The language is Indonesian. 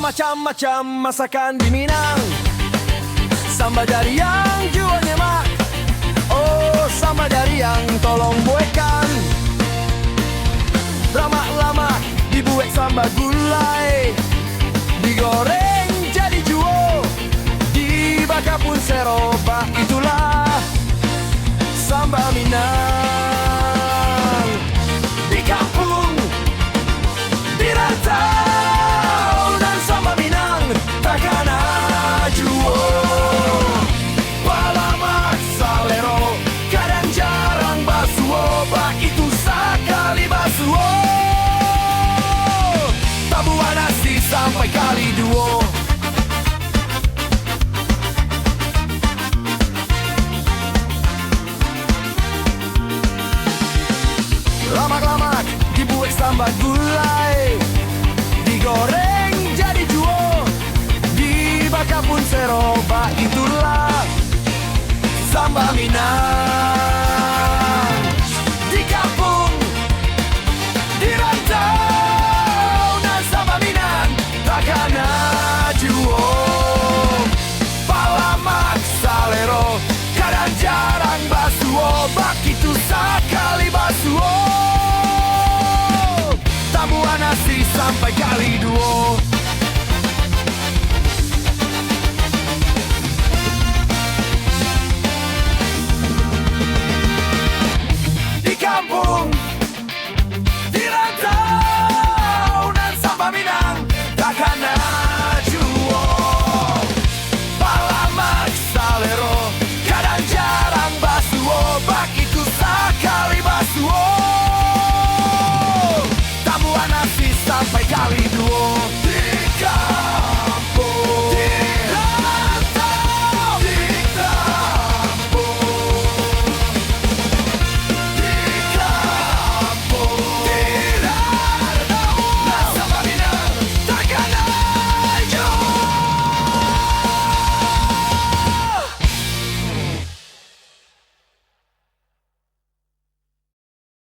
Macam-macam masakan di Minang. Sambal dari yang jual nyemak, oh sambal dari yang tolong buatkan. Lama-lama dibuat sambal gulai, digoreng jadi juo, dibakar pun seroba. Itulah sambal Minang. Di kampung, di rantau, dan sambal Minang takkan juo. Palamak salero, kadang jarang basuo, bak itu sekali basuo. Tabuhan nasi sampai kali duo. Lamak-lamak dibuat sambal gulai, digoreng jadi juo, dibakar pun seroba. Itulah sambal Minang. Di kampung, di rantau, dan sambal Minang takkan juo. Palamak salero, kadang jarang basuo, bak itu sekali basuo. Tabuhan nasi sampai kali duo.